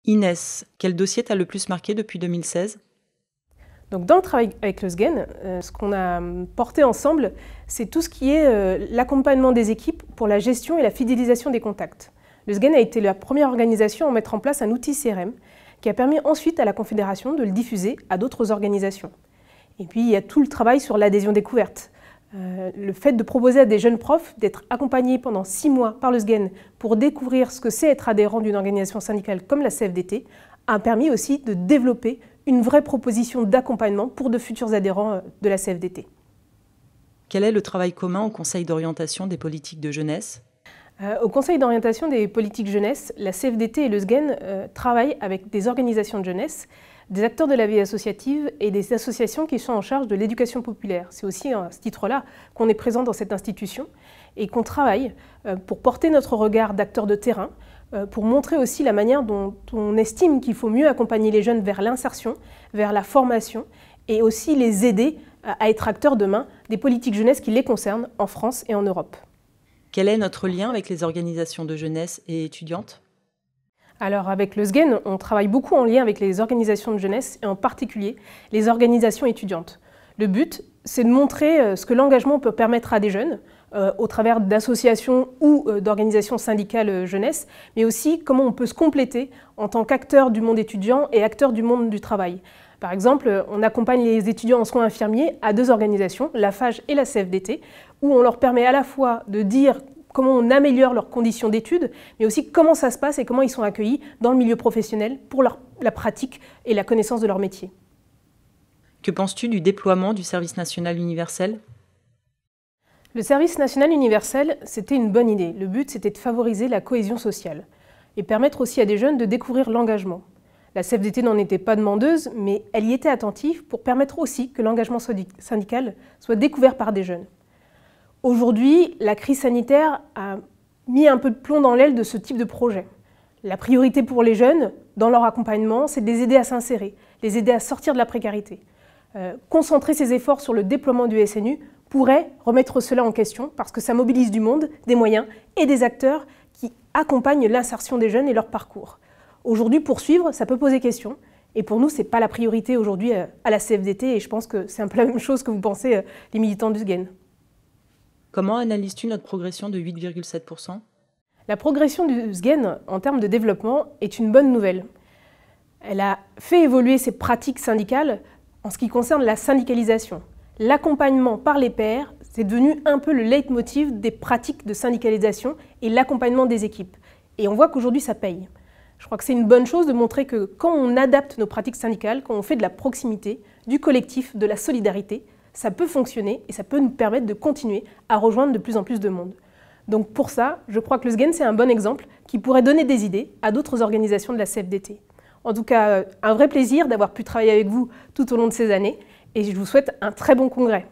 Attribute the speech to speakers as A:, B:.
A: Inès, quel dossier t'a le plus marqué depuis 2016 ?
B: Donc dans le travail avec le SGEN, ce qu'on a porté ensemble, c'est tout ce qui est l'accompagnement des équipes pour la gestion et la fidélisation des contacts. Le SGEN a été la première organisation à mettre en place un outil CRM qui a permis ensuite à la Confédération de le diffuser à d'autres organisations. Et puis il y a tout le travail sur l'adhésion découverte. Le fait de proposer à des jeunes profs d'être accompagnés pendant 6 mois par le SGEN pour découvrir ce que c'est être adhérent d'une organisation syndicale comme la CFDT a permis aussi de développer une vraie proposition d'accompagnement pour de futurs adhérents de la CFDT.
A: Quel est le travail commun au Conseil d'orientation des politiques de jeunesse ?
B: Au Conseil d'orientation des politiques jeunesse, la CFDT et le SGEN travaillent avec des organisations de jeunesse, des acteurs de la vie associative et des associations qui sont en charge de l'éducation populaire. C'est aussi à ce titre-là qu'on est présent dans cette institution et qu'on travaille pour porter notre regard d'acteurs de terrain, pour montrer aussi la manière dont on estime qu'il faut mieux accompagner les jeunes vers l'insertion, vers la formation et aussi les aider à être acteurs demain des politiques jeunesse qui les concernent en France et en Europe.
A: Quel est notre lien avec les organisations de jeunesse et étudiantes ?
B: Alors avec le SGEN, on travaille beaucoup en lien avec les organisations de jeunesse et en particulier les organisations étudiantes. Le but, c'est de montrer ce que l'engagement peut permettre à des jeunes au travers d'associations ou d'organisations syndicales jeunesse, mais aussi comment on peut se compléter en tant qu'acteur du monde étudiant et acteur du monde du travail. Par exemple, on accompagne les étudiants en soins infirmiers à 2 organisations, la FAGE et la CFDT, où on leur permet à la fois de dire comment on améliore leurs conditions d'études, mais aussi comment ça se passe et comment ils sont accueillis dans le milieu professionnel pour la pratique et la connaissance de leur métier.
A: Que penses-tu du déploiement du service national universel ?
B: Le service national universel, c'était une bonne idée. Le but, c'était de favoriser la cohésion sociale et permettre aussi à des jeunes de découvrir l'engagement. La CFDT n'en était pas demandeuse, mais elle y était attentive pour permettre aussi que l'engagement syndical soit découvert par des jeunes. Aujourd'hui, la crise sanitaire a mis un peu de plomb dans l'aile de ce type de projet. La priorité pour les jeunes, dans leur accompagnement, c'est de les aider à s'insérer, les aider à sortir de la précarité. Concentrer ses efforts sur le déploiement du SNU pourrait remettre cela en question parce que ça mobilise du monde, des moyens et des acteurs qui accompagnent l'insertion des jeunes et leur parcours. Aujourd'hui, poursuivre, ça peut poser question. Et pour nous, ce n'est pas la priorité aujourd'hui à la CFDT et je pense que c'est un peu la même chose que vous pensez les militants du SGEN.
A: Comment analyses-tu notre progression de 8,7 %?
B: La progression du SGEN en termes de développement est une bonne nouvelle. Elle a fait évoluer ses pratiques syndicales en ce qui concerne la syndicalisation. L'accompagnement par les pairs, c'est devenu un peu le leitmotiv des pratiques de syndicalisation et l'accompagnement des équipes. Et on voit qu'aujourd'hui, ça paye. Je crois que c'est une bonne chose de montrer que quand on adapte nos pratiques syndicales, quand on fait de la proximité, du collectif, de la solidarité, ça peut fonctionner et ça peut nous permettre de continuer à rejoindre de plus en plus de monde. Donc pour ça, je crois que le SGEN, c'est un bon exemple qui pourrait donner des idées à d'autres organisations de la CFDT. En tout cas, un vrai plaisir d'avoir pu travailler avec vous tout au long de ces années et je vous souhaite un très bon congrès.